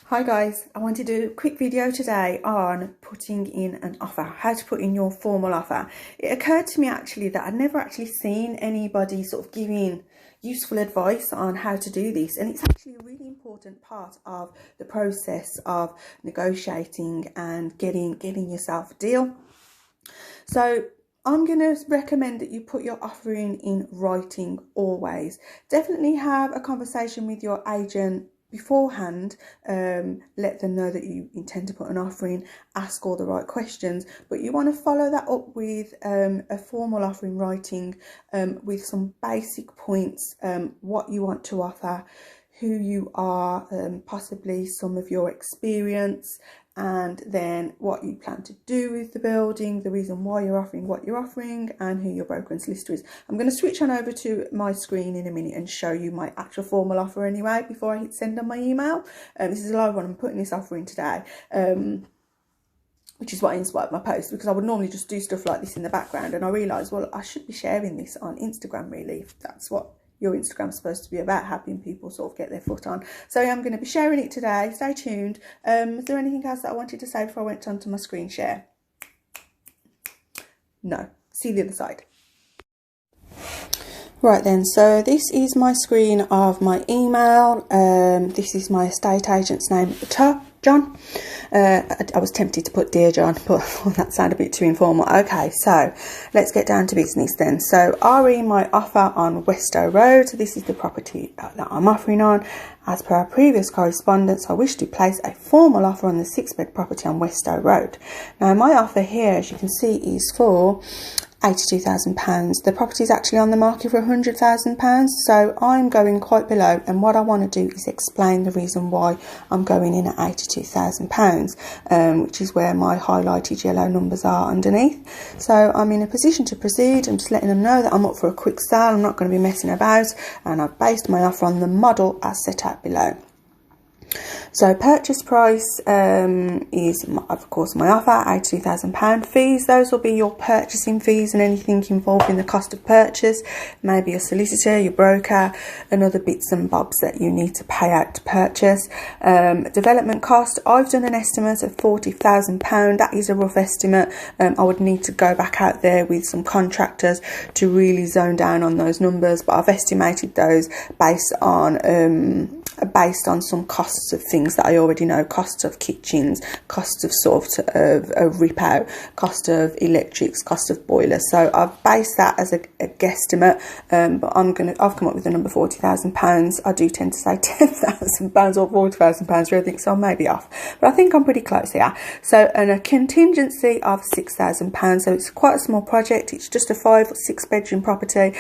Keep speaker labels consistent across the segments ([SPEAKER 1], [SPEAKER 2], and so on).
[SPEAKER 1] Hi guys, I wanted to do a quick video today on putting in an offer, how to put in your formal offer. It occurred to me actually that I'd never actually seen anybody sort of giving useful advice on how to do this, and it's actually a really important part of the process of negotiating and getting yourself a deal. So I'm going to recommend that you put your offer in writing always. Definitely have a conversation with your agent beforehand, let them know that you intend to put an offer in, ask all the right questions, but you want to follow that up with a formal offer in writing, with some basic points, what you want to offer, who you are, possibly some of your experience, and then what you plan to do with the building, the reason why you're offering what you're offering, and who your broker and solicitor is. I'm going to switch on over to my screen in a minute and show you my actual formal offer anyway before I hit send on my email. This is a live one. I'm putting this offer in today, which is what inspired my post, because I would normally just do stuff like this in the background, and I realised, well, I should be sharing this on Instagram really, if that's what your Instagram's supposed to be about, helping people sort of get their foot on. So I'm going to be sharing it today. Stay tuned. Is there anything else that I wanted to say before I went on to my screen share? No. See the other side. Right then, so this is my screen of my email. This is my estate agent's name at the top, John. I was tempted to put Dear John, but that sounded a bit too informal. Okay, so let's get down to business then. So RE, my offer on Westow Road. So this is the property that I'm offering on. As per our previous correspondence, I wish to place a formal offer on the 6-bed property on Westow Road. Now, my offer here, as you can see, is for £82,000. The property is actually on the market for £100,000, so I'm going quite below, and what I want to do is explain the reason why I'm going in at £82,000, which is where my highlighted yellow numbers are underneath. So I'm in a position to proceed. I'm just letting them know that I'm up for a quick sale. I'm not going to be messing about, and I've based my offer on the model as set out below. So purchase price is, of course, my offer, £82,000. Fees, those will be your purchasing fees and anything involved in the cost of purchase, maybe your solicitor, your broker, and other bits and bobs that you need to pay out to purchase. Development cost, I've done an estimate of £40,000. That is a rough estimate. I would need to go back out there with some contractors to really zone down on those numbers, but I've estimated those based on some costs of things that I already know, costs of kitchens, costs of rip out, cost of electrics, cost of boilers. So I've based that as a guesstimate, but I've come up with the number £40,000. I do tend to say £10,000 or £40,000 for everything, so I may be off, but I think I'm pretty close here. So, and a contingency of £6,000. So it's quite a small project. It's just a 5 or 6 bedroom property.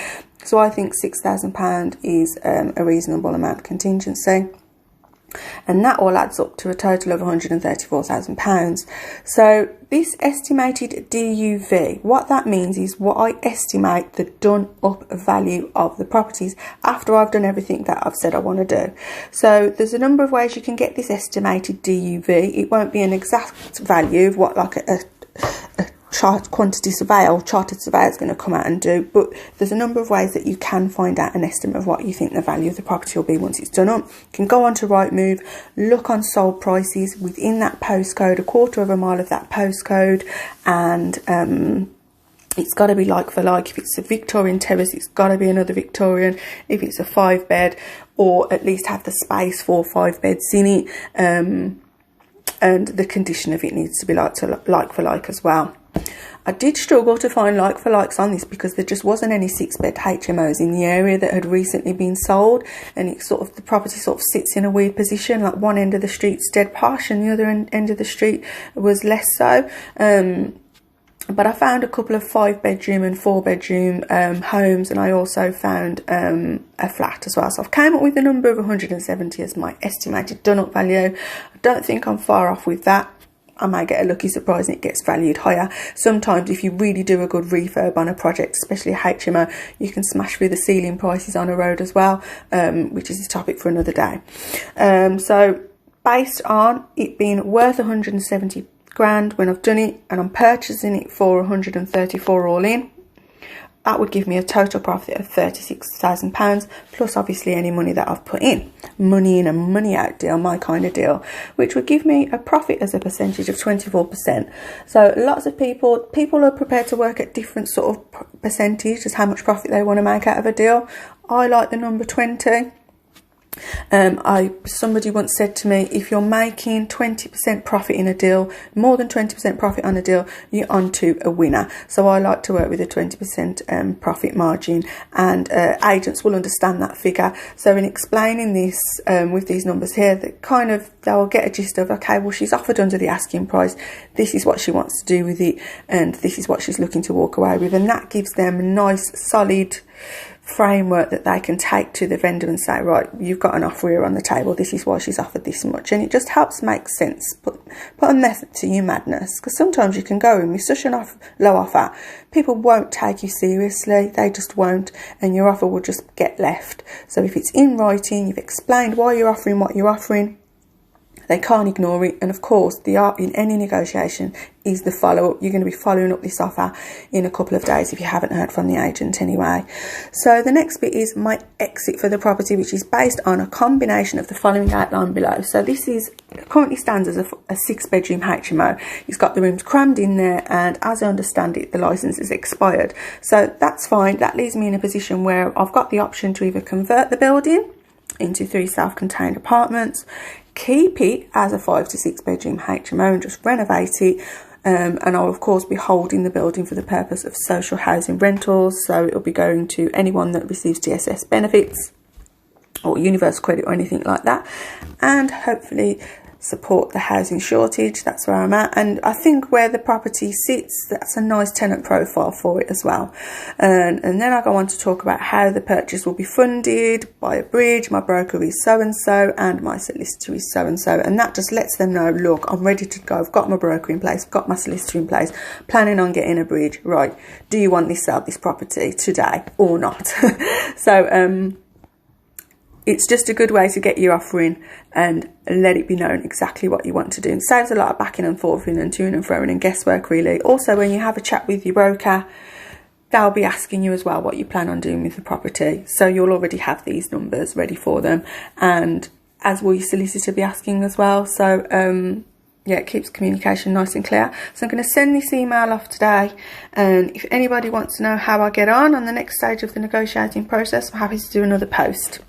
[SPEAKER 1] So I think £6,000 is a reasonable amount of contingency. And that all adds up to a total of £134,000. So this estimated DUV, what that means is what I estimate the done up value of the properties after I've done everything that I've said I want to do. So there's a number of ways you can get this estimated DUV. It won't be an exact value of what like a quantity surveyor or chartered surveyor is going to come out and do, but there's a number of ways that you can find out an estimate of what you think the value of the property will be once it's done up. You can go on to Rightmove, look on sold prices within that postcode, a quarter of a mile of that postcode, and it's got to be like for like. If it's a Victorian terrace, it's got to be another Victorian. If it's a 5-bed, or at least have the space for 5 beds in it, and the condition of it needs to be like for like as well. I did struggle to find like for likes on this because there just wasn't any 6-bed HMOs in the area that had recently been sold, and it's sort of, the property sort of sits in a weird position, like one end of the street's dead posh and the other end of the street was less so. But I found a couple of 5-bedroom and 4-bedroom homes, and I also found a flat as well. So I've came up with the number of 170 as my estimated done up value. I don't think I'm far off with that. I might get a lucky surprise and it gets valued higher. Sometimes if you really do a good refurb on a project, especially a HMO, you can smash through the ceiling prices on a road as well, which is a topic for another day. So based on it being worth 170 grand when I've done it, and I'm purchasing it for 134 all in, That would give me a total profit of £36,000 plus obviously any money that I've put in. Money in and money out deal, my kind of deal, which would give me a profit as a percentage of 24%. So lots of people are prepared to work at different sort of percentage as how much profit they want to make out of a deal. I like the number 20. Somebody once said to me, if you're making 20% profit in a deal, more than 20% profit on a deal, you're onto a winner. So I like to work with a 20% profit margin, and agents will understand that figure. So in explaining this with these numbers here, they'll get a gist of, okay, well, she's offered under the asking price, this is what she wants to do with it, and this is what she's looking to walk away with, and that gives them a nice solid framework that they can take to the vendor and say, right, you've got an offer here on the table, this is why she's offered this much. And it just helps make sense, put a method to your madness, because sometimes you can go in with such a low offer, people won't take you seriously, they just won't, and your offer will just get left. So if it's in writing, you've explained why you're offering what you're offering, they can't ignore it. And of course, the art in any negotiation is the follow-up. You're going to be following up this offer in a couple of days if you haven't heard from the agent anyway. So the next bit is my exit for the property, which is based on a combination of the following outline below. So this is currently stands as a 6-bedroom HMO. It's got the rooms crammed in there, and as I understand it, the licence is expired. So that's fine. That leaves me in a position where I've got the option to either convert the building into 3 self-contained apartments, keep it as a 5 to 6 bedroom HMO and just renovate it, and I'll of course be holding the building for the purpose of social housing rentals, so it'll be going to anyone that receives DSS benefits or universal credit or anything like that, and hopefully support the housing shortage. That's where I'm at, and I think where the property sits, that's a nice tenant profile for it as well. And then I go on to talk about how the purchase will be funded by a bridge. My broker is so and so, and my solicitor is so and so, and that just lets them know, look, I'm ready to go, I've got my broker in place, I've got my solicitor in place, planning on getting a bridge. Right, do you want this sell this property today or not? So it's just a good way to get your offer in and let it be known exactly what you want to do. It saves a lot of backing and forthing and toing and throwing and guesswork, really. Also, when you have a chat with your broker, they'll be asking you as well what you plan on doing with the property. So you'll already have these numbers ready for them, and as will your solicitor be asking as well. So yeah, it keeps communication nice and clear. So I'm going to send this email off today, and if anybody wants to know how I get on the next stage of the negotiating process, I'm happy to do another post.